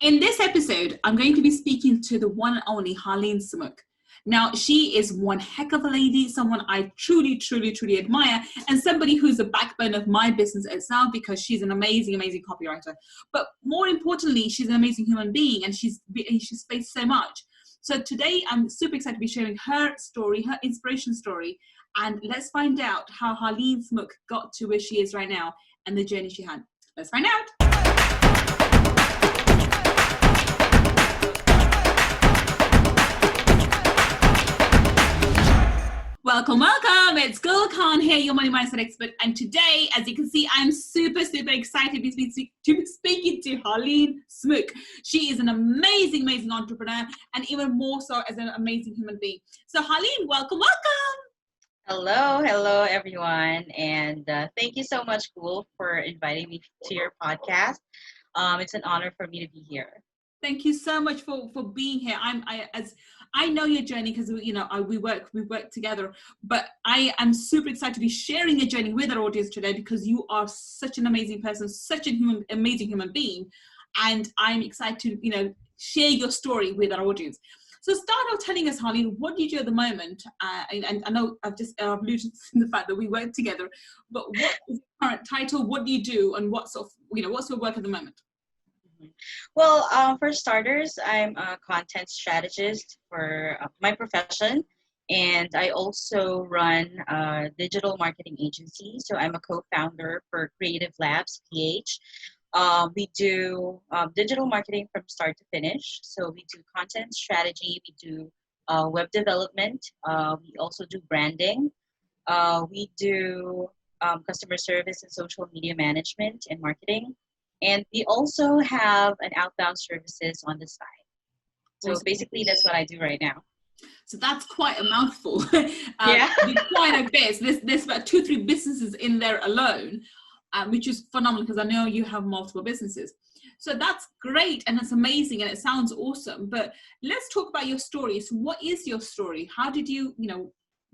In this episode, I'm going to be speaking to the one and only Herlene Smith. Now, she is one heck of a lady, someone I truly, truly, truly admire, and somebody who's the backbone of my business itself because she's an amazing, amazing copywriter. But more importantly, she's an amazing human being, and she's faced so much. So today, I'm super excited to be sharing her story, her inspiration story, and let's find out how Herlene Smith got to where she is right now and the journey she had. Let's find out. Welcome, welcome. It's Gull Khan here, your money mindset expert. And today, as you can see, I'm super, super excited to be speaking to Herlene Smith. She is an amazing, amazing entrepreneur and even more so as an amazing human being. So Herlene, welcome, welcome. Hello, everyone. And thank you so much, Gull, for inviting me to your podcast. It's an honor for me to be here. Thank you so much for being here. I know your journey because we work together, but I am super excited to be sharing your journey with our audience today because you are such an amazing person, such an amazing human being, and I'm excited to share your story with our audience. So start off telling us, Herlene, what do you do at the moment? And I know I've just alluded to the fact that we work together, but what is the current title? What do you do, and what's your work at the moment? Well, for starters, I'm a content strategist for my profession, and I also run a digital marketing agency. So I'm a co-founder for Creative Labs PH. We do digital marketing from start to finish. So we do content strategy, we do web development, we also do branding, we do customer service and social media management and marketing. And we also have an outbound services on the side. So basically, that's what I do right now. So that's quite a mouthful. Yeah. Quite a bit. There's about 2-3 businesses in there alone, which is phenomenal because I know you have multiple businesses. So that's great and it's amazing and it sounds awesome. But let's talk about your story. So what is your story? How did you,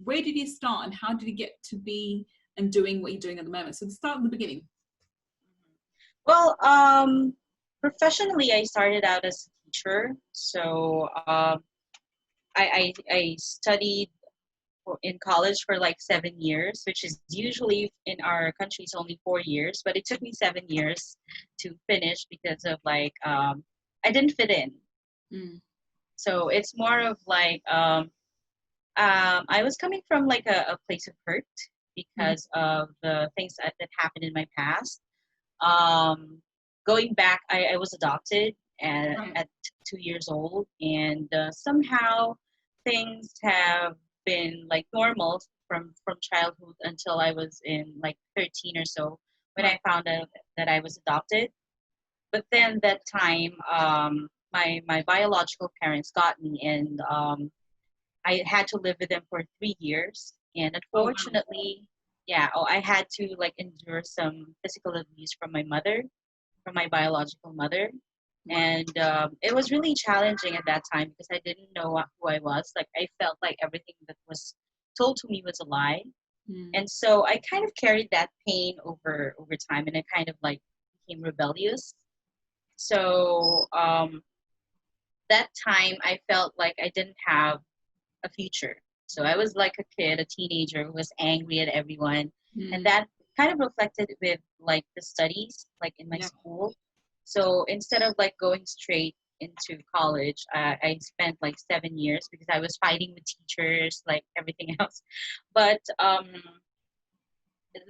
where did you start and how did you get to be and doing what you're doing at the moment? So start at the beginning. Well, professionally, I started out as a teacher. So I studied in college for like 7 years, which is usually in our country is only 4 years, but it took me 7 years to finish because of I didn't fit in. So it's more of I was coming from like a place of hurt because of the things that happened in my past. Going back, I was adopted at 2 years old, and somehow things have been like normal from childhood until I was in like 13 or so when I found out that I was adopted. But then that time, my biological parents got me, and I had to live with them for 3 years, and unfortunately. I had to endure some physical abuse from my biological mother. And it was really challenging at that time because I didn't know who I was. Like I felt like everything that was told to me was a lie. And so I kind of carried that pain over time and I kind of became rebellious. So that time I felt like I didn't have a future. So I was like a kid, a teenager who was angry at everyone. And that kind of reflected with the studies, in my school. So instead of going straight into college, I spent 7 years because I was fighting with teachers, everything else. But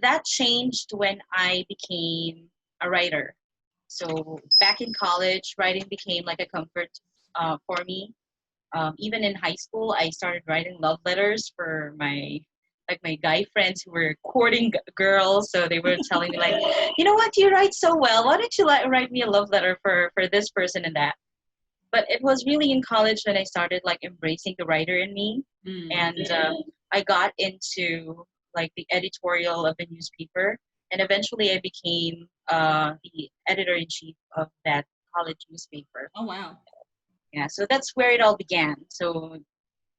that changed when I became a writer. So back in college, writing became like a comfort for me. Even in high school, I started writing love letters for my guy friends who were courting girls. So they were telling me you know what, you write so well. Why don't you write me a love letter for this person and that? But it was really in college when I started embracing the writer in me. And I got into the editorial of the newspaper. And eventually I became the editor-in-chief of that college newspaper. Oh, wow. Yeah, so that's where it all began. So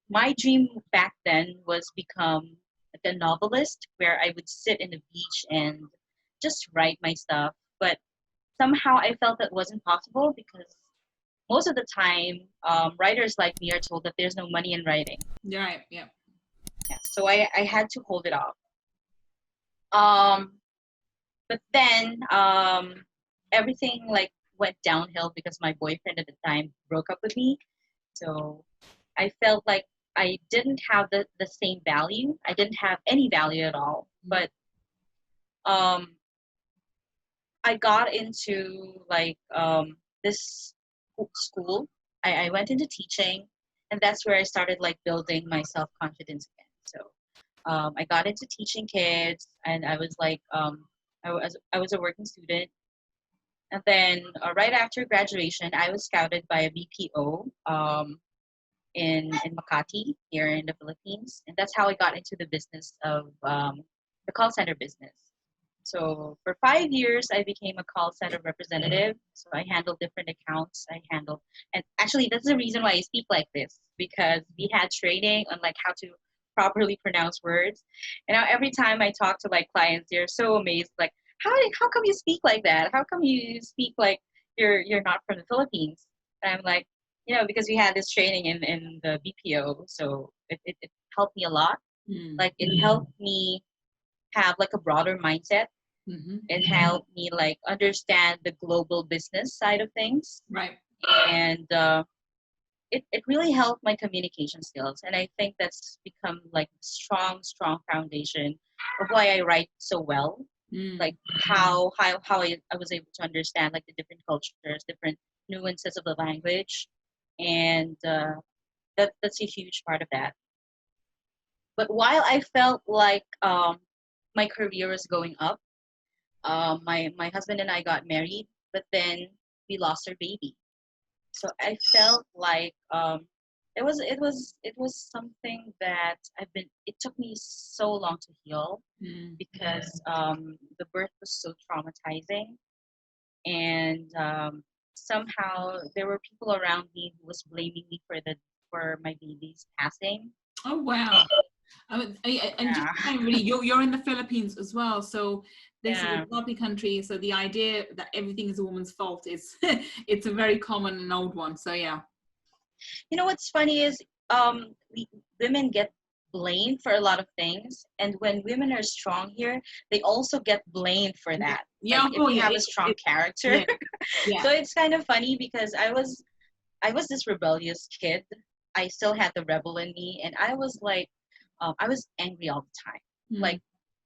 my dream back then was become a novelist where I would sit in the beach and just write my stuff. But somehow I felt that wasn't possible because most of the time, writers like me are told that there's no money in writing. Right. Yeah. Yeah, so I had to hold it off. But then everything like went downhill because my boyfriend at the time broke up with me. So I felt like I didn't have the same value. I didn't have any value at all. But um, I got into like this school. I went into teaching, and that's where I started like building my self-confidence again. So I got into teaching kids, and I was like, I was a working student. And then right after graduation, I was scouted by a BPO in Makati here in the Philippines, and that's how I got into the business of the call center business. So for 5 years, I became a call center representative. So I handled different accounts. And actually, that's the reason why I speak like this, because we had training on like how to properly pronounce words. And now every time I talk to like clients, they're so amazed, like, how come you speak like that? How come you speak like you're not from the Philippines? And I'm like, because we had this training in the BPO, so it helped me a lot. Like it helped me have like a broader mindset. It helped me like understand the global business side of things. Right. And it really helped my communication skills. And I think that's become like strong foundation of why I write so well. Like how I was able to understand like the different cultures, different nuances of the language. And that's a huge part of that. But while I felt like my career was going up, my husband and I got married, but then we lost our baby. So I felt like it was something that it took me so long to heal, because the birth was so traumatizing, and somehow there were people around me who was blaming me for my baby's passing. Oh wow. And just really, you're in the Philippines as well, so this is a lovely country. So the idea that everything is a woman's fault is it's a very common and old one. So yeah. What's funny is women get blamed for a lot of things, and when women are strong here, they also get blamed for that. Yeah. Like, if you have a strong character. Yeah. So it's kind of funny because I was this rebellious kid. I still had the rebel in me, and I was like, I was angry all the time. Like,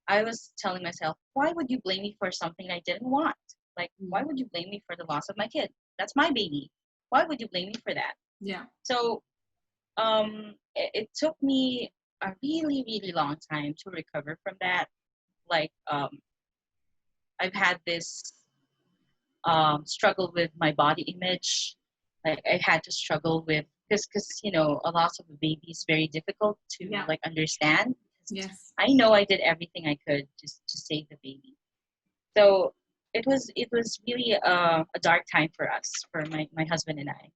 I was telling myself, why would you blame me for something I didn't want? Like, why would you blame me for the loss of my kid? That's my baby. Why would you blame me for that? Yeah. So it took me a really, really long time to recover from that. Like, I've had this struggle with my body image. Like, I had to struggle with, because a loss of a baby is very difficult to like understand. Yes. I know I did everything I could just to save the baby. So it was really a dark time for us, for my husband and I.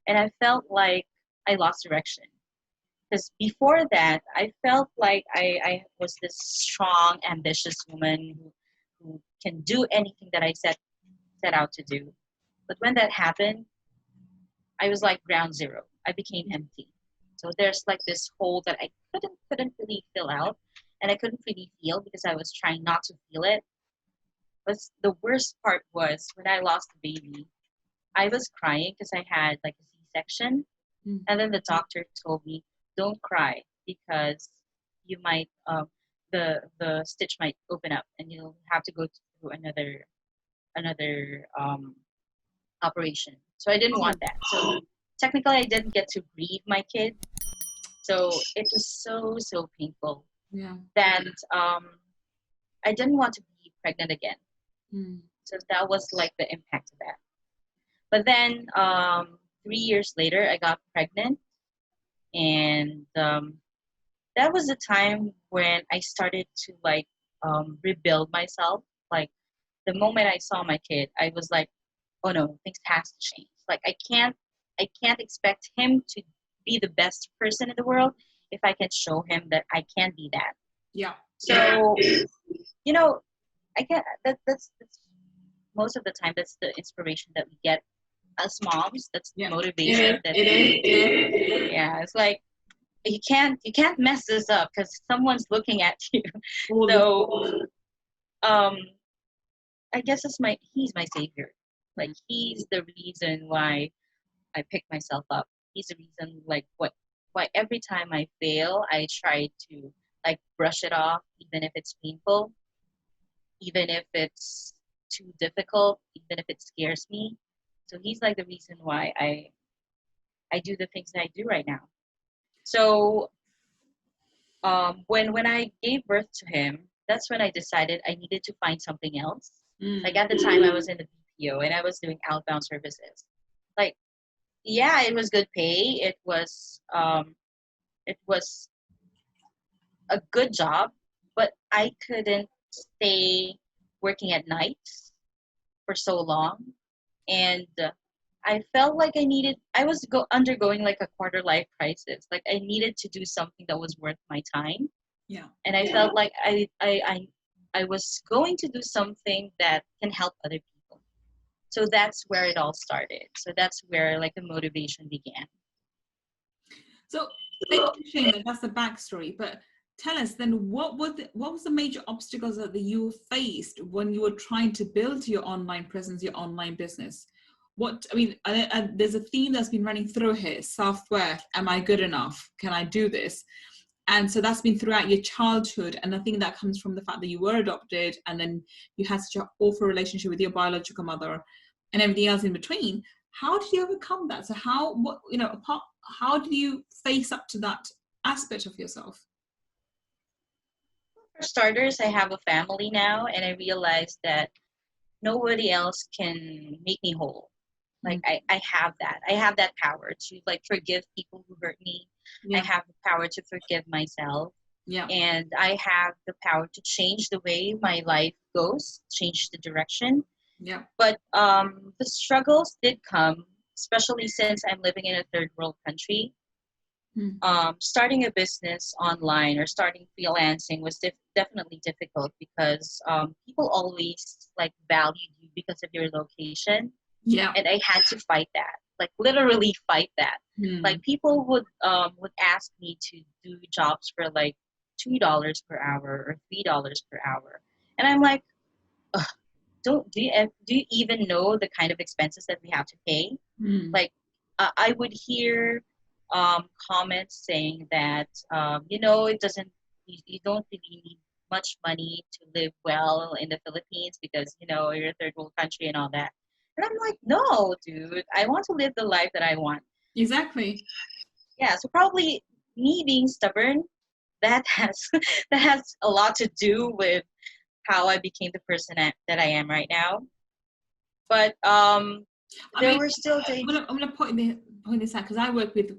And I felt like I lost direction. Because before that, I felt like I was this strong, ambitious woman who can do anything that I set out to do. But when that happened, I was like ground zero. I became empty. So there's like this hole that I couldn't really fill out, and I couldn't really feel because I was trying not to feel it. But the worst part was when I lost the baby, I was crying because I had like a C-section, and then the doctor told me, "Don't cry because you might the stitch might open up and you'll have to go through another operation." So I didn't want that. So technically, I didn't get to breathe my kid. So it was so painful. Yeah. That I didn't want to be pregnant again. So that was like the impact of that. But then 3 years later, I got pregnant, and that was the time when I started to like rebuild myself. Like, the moment I saw my kid, I was like, oh no, things has to change. Like, I can't expect him to be the best person in the world if I can show him that I can be that. Yeah. So I get that's most of the time that's the inspiration that we get as moms, that's the Yeah. motivation that yeah, it's like you can't mess this up because someone's looking at you. So um I guess he's my savior. Like he's the reason why I pick myself up. He's the reason like why every time I fail I try to like brush it off, even if it's painful, even if it's too difficult, even if it scares me. So he's like the reason why I do the things that I do right now. So when I gave birth to him, that's when I decided I needed to find something else. Like at the time, I was in the BPO and I was doing outbound services. Like, yeah, it was good pay. It was a good job, but I couldn't stay working at nights for so long, and I felt like I was undergoing like a quarter life crisis. Like I needed to do something that was worth my time. Yeah. And I felt like I was going to do something that can help other people. So that's where it all started. So that's where like the motivation began. So thank you, Shane. That's the backstory. But tell us then, what was the major obstacles that you faced when you were trying to build your online presence, your online business? There's a theme that's been running through here: self-worth. Am I good enough? Can I do this? And so that's been throughout your childhood. And I think that comes from the fact that you were adopted and then you had such an awful relationship with your biological mother and everything else in between. How did you overcome that? So how do you face up to that aspect of yourself? For starters, I have a family now, and I realized that nobody else can make me whole. Like I have that. I have that power to like forgive people who hurt me. Yeah. I have the power to forgive myself. Yeah. And I have the power to change the way my life goes, change the direction. Yeah. But the struggles did come, especially since I'm living in a third world country. Starting a business online or starting freelancing was definitely difficult because people always like valued you because of your location. Yeah. And I had to fight that, like literally fight that. Like people would ask me to do jobs for like $2 per hour or $3 per hour, and I'm like, do you even know the kind of expenses that we have to pay? Like I would hear comments saying that it doesn't you don't really need much money to live well in the Philippines because you're a third world country and all that. And I'm like, no, dude, I want to live the life that I want. Exactly. Yeah, so probably me being stubborn, that has a lot to do with how I became the person that I am right now. But were still days. I'm gonna point this out because I work with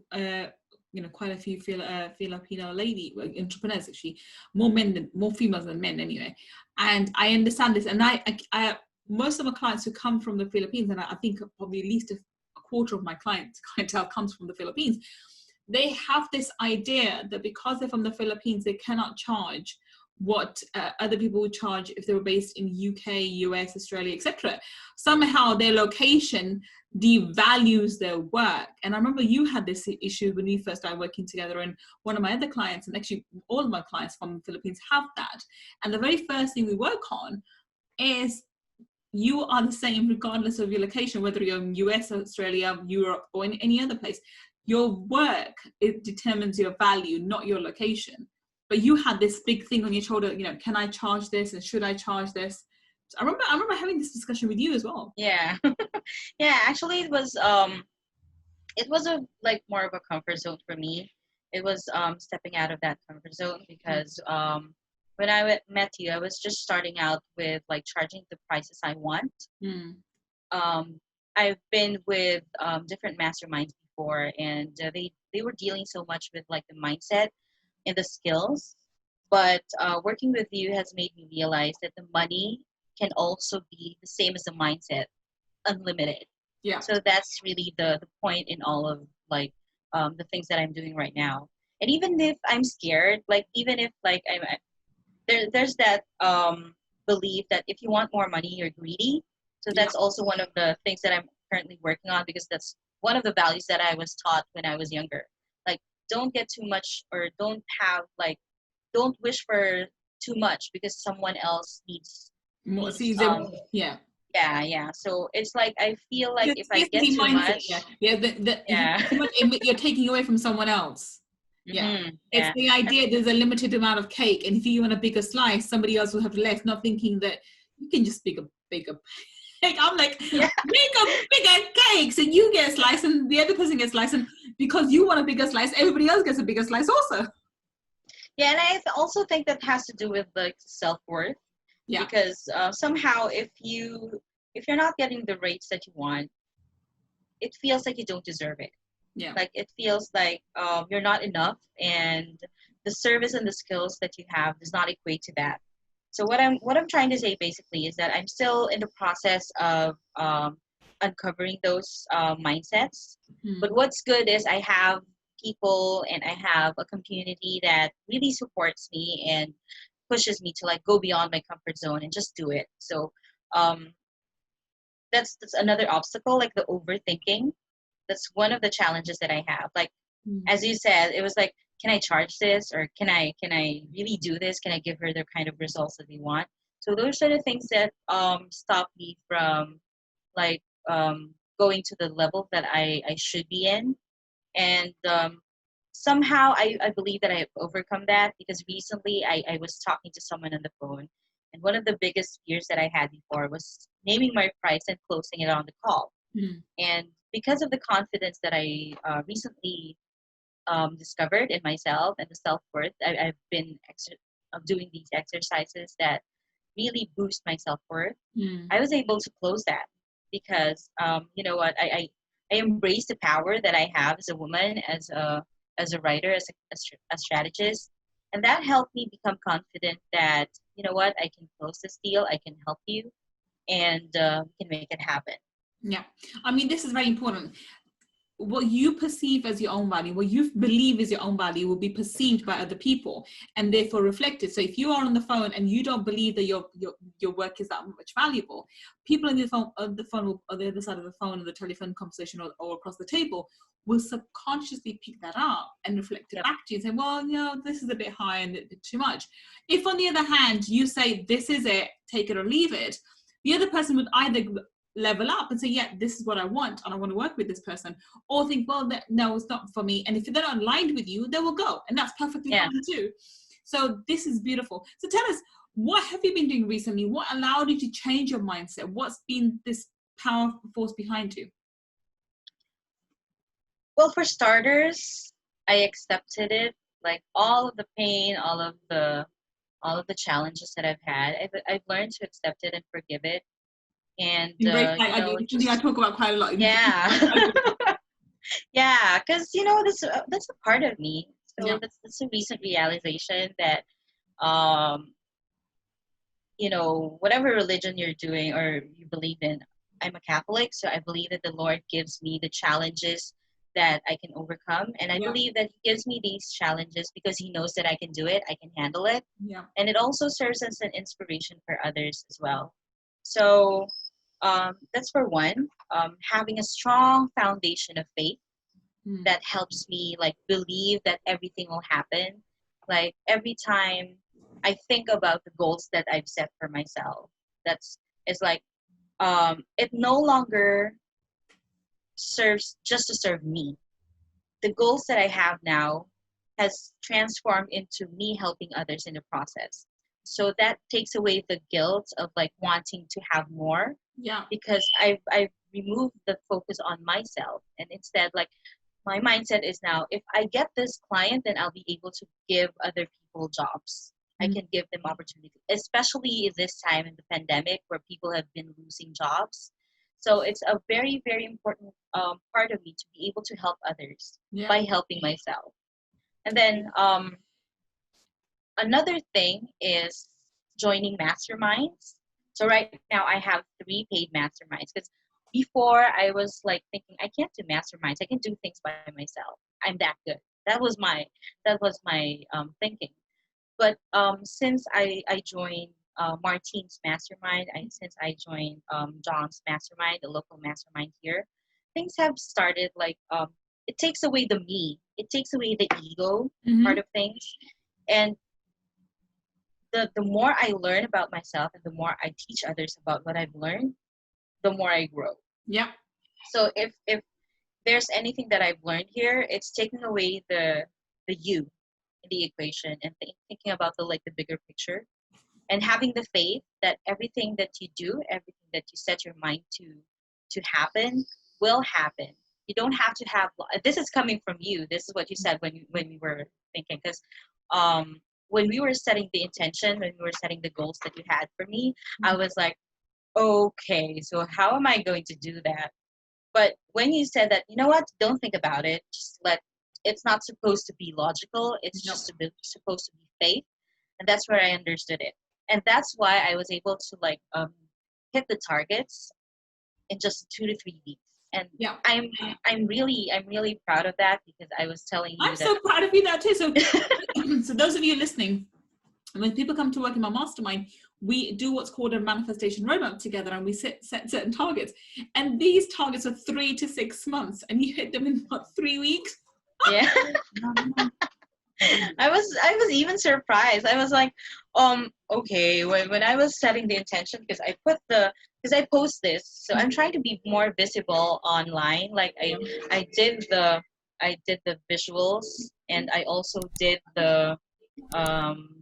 quite a few Filipino entrepreneurs, actually more females than men anyway, and I understand this, and I most of my clients who come from the Philippines, and I think probably at least a quarter of my clientele comes from the Philippines. They have this idea that because they're from the Philippines, they cannot charge what other people would charge if they were based in UK, US, Australia, etc. Somehow their location devalues their work. And I remember you had this issue when we first started working together, and one of my other clients, and actually all of my clients from the Philippines have that. And the very first thing we work on is you are the same regardless of your location, whether you're in US, Australia, Europe, or in any other place. Your work, it determines your value, not your location. But you had this big thing on your shoulder, can I charge this and should I charge this? So I remember having this discussion with you as well. Yeah. Yeah, actually it was a like more of a comfort zone for me. It was stepping out of that comfort zone because when I met you, I was just starting out with like charging the prices I want. I've been with different masterminds before, and they were dealing so much with like the mindset and the skills. But working with you has made me realize that the money can also be the same as the mindset, unlimited. Yeah. So that's really the point in all of like the things that I'm doing right now. And even if I'm scared, like even if like there's that belief that if you want more money, you're greedy. So that's also one of the things that I'm currently working on, because that's one of the values that I was taught when I was younger. Like, don't get too much, or don't wish for too much because someone else More needs season, yeah. yeah. So it's like I feel like The if I get scarcity too mindset, yeah. much, Yeah, if you yeah. get too much, you're taking away from someone else. Yeah. It's Yeah. the idea there's a limited amount of cake, and if you want a bigger slice, somebody else will have less, not thinking that you can just bake a cake. I'm like, Yeah. make a bigger cake so you get a slice and the other person gets a slice, and because you want a bigger slice, everybody else gets a bigger slice also. Yeah, and I also think that has to do with like self-worth, Yeah. because somehow if you're not getting the rates that you want, it feels like you don't deserve it. Yeah. Like it feels like you're not enough, and the service and the skills that you have does not equate to that. So what I'm trying to say basically is that I'm still in the process of uncovering those mindsets. But what's good is I have people and I have a community that really supports me and pushes me to like go beyond my comfort zone and just do it. So um, that's another obstacle, like the overthinking. That's one of the challenges that I have. Like as you said, it was like, can I charge this, or can I really do this? Can I give her the kind of results that we want? So those are the things that stop me from like going to the level that I should be in. And somehow I believe that I have overcome that, because recently I was talking to someone on the phone, and one of the biggest fears that I had before was naming my price and closing it on the call. And because of the confidence that I recently discovered in myself and the self-worth, I've been doing these exercises that really boost my self-worth. I was able to close that because you know what, I embrace the power that I have as a woman, as a writer, a strategist, and that helped me become confident that, you know what, I can close this deal, I can help you, and we can make it happen. Yeah. I mean, this is very important. What you perceive as your own value, what you believe is your own value, will be perceived by other people and therefore reflected. So if you are on the phone and you don't believe that your work is that much valuable, people on the phone, or the other side of the phone, or the telephone conversation, or across the table, will subconsciously pick that up and reflect it back to you and say, well, you know, this is a bit high and too much. If on the other hand you say, this is it, take it or leave it, the other person would either level up and say, yeah, this is what I want and I want to work with this person, or think, well, no, it's not for me, and if they're not aligned with you, they will go, and that's perfectly fine too. So this is beautiful. So tell us, what have you been doing recently? What allowed you to change your mindset? What's been this powerful force behind you? Well, for starters, I accepted it, like all of the pain, all of the challenges that I've had. I've learned to accept it and forgive it, and I do. Something I just talk about quite a lot. yeah. Yeah, because that's a part of me. So Yeah. that's a recent realization that um whatever religion you're doing or you believe in, I'm a Catholic, so I believe that the Lord gives me the challenges that I can overcome, and I believe that He gives me these challenges because He knows that I can do it, I can handle it, and it also serves as an inspiration for others as well. So that's for one. Having a strong foundation of faith that helps me like believe that everything will happen. Like every time I think about the goals that I've set for myself, that's it's like it no longer serves just to serve me. The goals that I have now has transformed into me helping others in the process. So that takes away the guilt of like wanting to have more. Yeah. Because I've removed the focus on myself, and instead like my mindset is now, if I get this client, then I'll be able to give other people jobs. I can give them opportunity, especially this time in the pandemic where people have been losing jobs. So it's a very, very important part of me to be able to help others by helping myself. And then another thing is joining masterminds. So right now I have 3 paid masterminds, because before I was like thinking I can't do masterminds. I can do things by myself. I'm that good. That was my thinking. But since I joined Martine's mastermind, since I joined John's mastermind, the local mastermind here, things have started like it takes away the me, it takes away the ego part of things, and the more I learn about myself and the more I teach others about what I've learned, the more I grow. Yeah. So if there's anything that I've learned here, it's taking away the you in the equation and thinking about the bigger picture, and having the faith that everything that you do, everything that you set your mind to happen will happen. You don't have to have. This is coming from you. This is what you said when we were thinking, because when we were setting the intention, when we were setting the goals that you had for me, I was like, okay, so how am I going to do that? But when you said that, you know what, don't think about it. Just it's not supposed to be logical. It's just supposed to be faith. And that's where I understood it. And that's why I was able to hit the targets in just 2 to 3 weeks. And I'm really proud of that, because I was telling you I'm so proud of you that too. So so those of you listening, when people come to work in my mastermind, we do what's called a manifestation roadmap together, and we set certain targets. And these targets are 3 to 6 months, and you hit them in what, 3 weeks? Yeah. I was even surprised. I was like, okay, when I was setting the intention, because I post this, so I'm trying to be more visible online. Like I did the visuals, and I also did the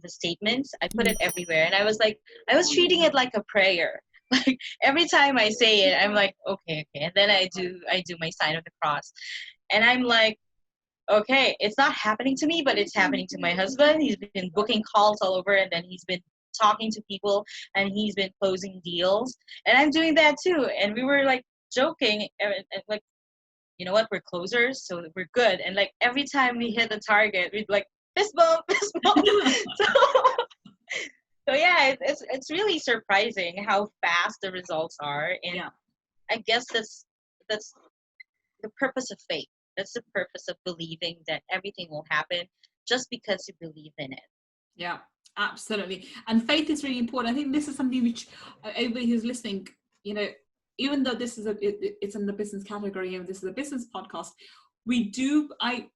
statements. I put it everywhere, and I was treating it like a prayer. Like every time I say it, I'm like, okay, and then I do my sign of the cross, and I'm like, okay, it's not happening to me, but it's happening to my husband. He's been booking calls all over, and then he's been talking to people, and he's been closing deals, and I'm doing that too. And we were like joking, and like, you know what, we're closers, so we're good. And like every time we hit the target, we'd like fist bump. So yeah, it's really surprising how fast the results are, and I guess that's the purpose of faith. That's the purpose of believing that everything will happen just because you believe in it. Yeah, absolutely. And faith is really important. I think this is something which everybody who's listening, even though this is it's in the business category and this is a business podcast,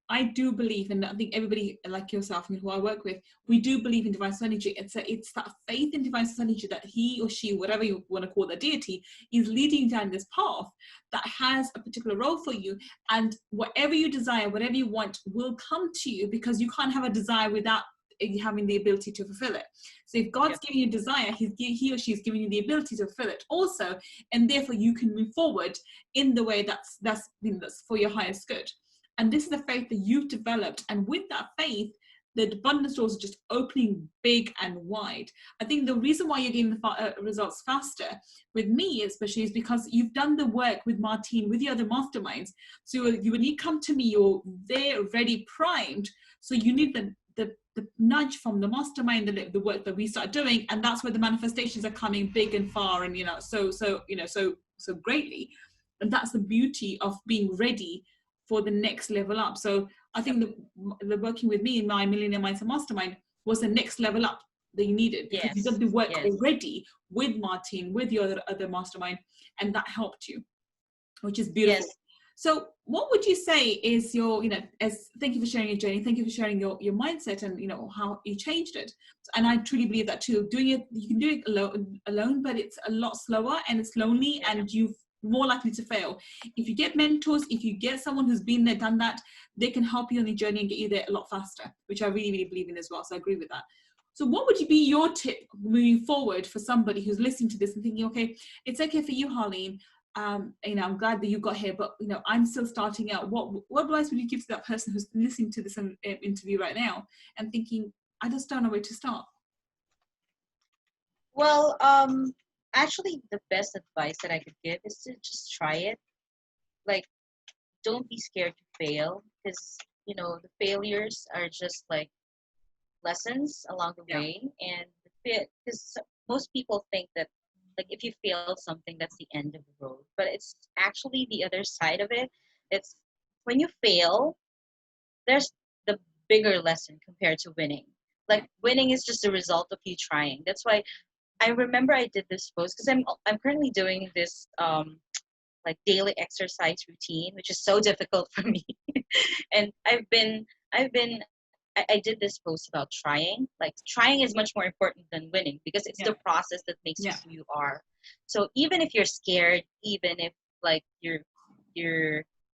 I do believe, and I think everybody like yourself and who I work with, we do believe in divine energy. It's that faith in divine energy that he or she, whatever you want to call the deity, is leading down this path that has a particular role for you. And whatever you desire, whatever you want will come to you, because you can't have a desire without having the ability to fulfill it. So if God's giving you desire, he or she is giving you the ability to fulfill it also, and therefore you can move forward in the way that's for your highest good. And this is the faith that you've developed, and with that faith, the abundance doors are just opening big and wide. I think the reason why you're getting the results faster with me especially is because you've done the work with Martine, with the other masterminds. So when you come to me, you're there ready, primed. So you need the nudge from the mastermind, the work that we start doing, and that's where the manifestations are coming big and far, and so greatly. And that's the beauty of being ready for the next level up. So I think the working with me in my Millionaire Mindset Mastermind was the next level up that you needed, because you did the work already with Martine, with your other mastermind, and that helped you, which is beautiful. Yes. So what would you say is your, thank you for sharing your journey. Thank you for sharing your mindset and, how you changed it. And I truly believe that too. Doing it, you can do it alone, but it's a lot slower and it's lonely, and you're more likely to fail. If you get mentors, if you get someone who's been there, done that, they can help you on your journey and get you there a lot faster, which I really, really believe in as well. So I agree with that. So what would be your tip moving forward for somebody who's listening to this and thinking, okay, it's okay for you, Herlene. I'm glad that you got here, but I'm still starting out. What advice would you give to that person who's listening to this interview right now and thinking, I just don't know where to start? Well, actually, the best advice that I could give is to just try it. Like, don't be scared to fail, because the failures are just like lessons along the way, and because most people think that, like, if you fail something, that's the end of the road. But it's actually the other side of it. It's when you fail, there's the bigger lesson compared to winning. Like, winning is just a result of you trying. That's why I remember I did this post because I'm currently doing this like daily exercise routine, which is so difficult for me. And I did this post about trying. Like trying is much more important than winning because it's Yeah. the process that makes you Yeah. who you are. So even if you're scared, even if like you're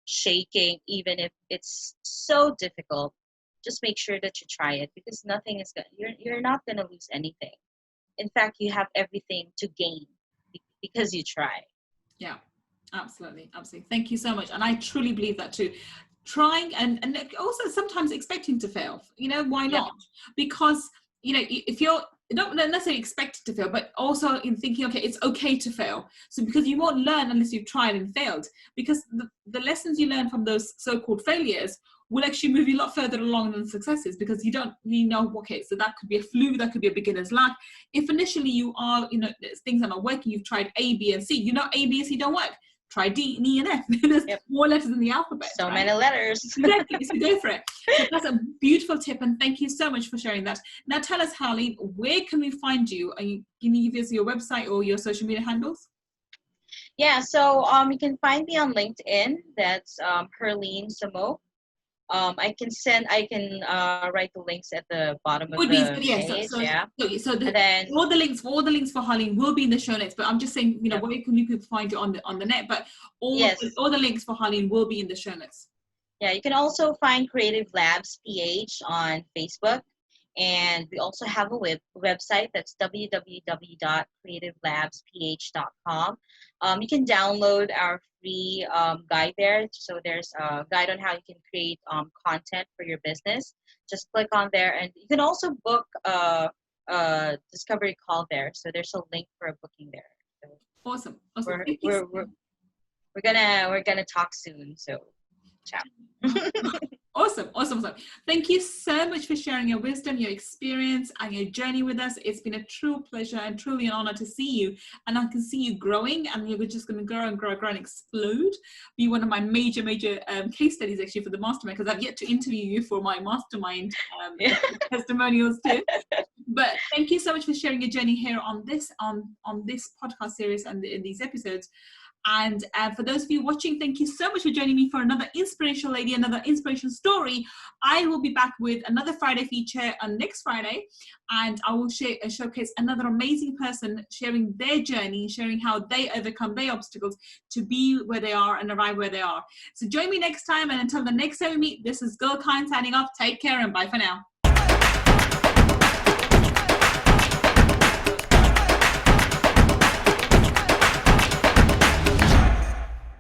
shaking, even if it's so difficult, just make sure that you try it because nothing is you're not gonna lose anything. In fact, you have everything to gain because you try. Yeah, absolutely. Absolutely. Thank you so much. And I truly believe that too. Trying and also sometimes expecting to fail. Why Yep. not? Because, if you're not necessarily expected to fail, but also in thinking, okay, it's okay to fail. So because you won't learn unless you've tried and failed. Because the lessons you learn from those so-called failures will actually move you a lot further along than successes because you don't really know, okay, so that could be a fluke, that could be a beginner's luck. If initially you are, things are not working, you've tried A, B, and C, A, B, and C don't work. Try D, E, and F. There's Yep. more letters in the alphabet. So right? many letters. Exactly, so go for it. So that's a beautiful tip, and thank you so much for sharing that. Now tell us, Herlene, where can we find you? Can you give us your website or your social media handles? Yeah, so you can find me on LinkedIn. That's Herlene Samo. I can write the links at the bottom of Would be the yes. page. So Yeah, the, and then all the links for Herlene will be in the show notes. But I'm just saying, yep. where can people find you on the net? But Yes. all the links for Herlene will be in the show notes. Yeah, you can also find Creative Labs PH on Facebook. And we also have a website that's www.creativelabsph.com. You can download our free guide there. So there's a guide on how you can create content for your business. Just click on there, and you can also book a discovery call there. So there's a link for a booking there. So Awesome. we're gonna talk soon. So ciao. Awesome. Thank you so much for sharing your wisdom, your experience, and your journey with us. It's been a true pleasure and truly an honor to see you. And I can see you growing, and you're just going to grow and grow and explode. Be one of my major case studies actually for the mastermind, because I've yet to interview you for my mastermind testimonials too. But thank you so much for sharing your journey here on this podcast series and in these episodes. And for those of you watching, thank you so much for joining me for another inspirational lady, another inspirational story. I will be back with another Friday feature on next Friday, and I will showcase another amazing person sharing their journey, sharing how they overcome their obstacles to be where they are and arrive where they are. So join me next time, and until the next time we meet, this is Gull Khan signing off. Take care and bye for now.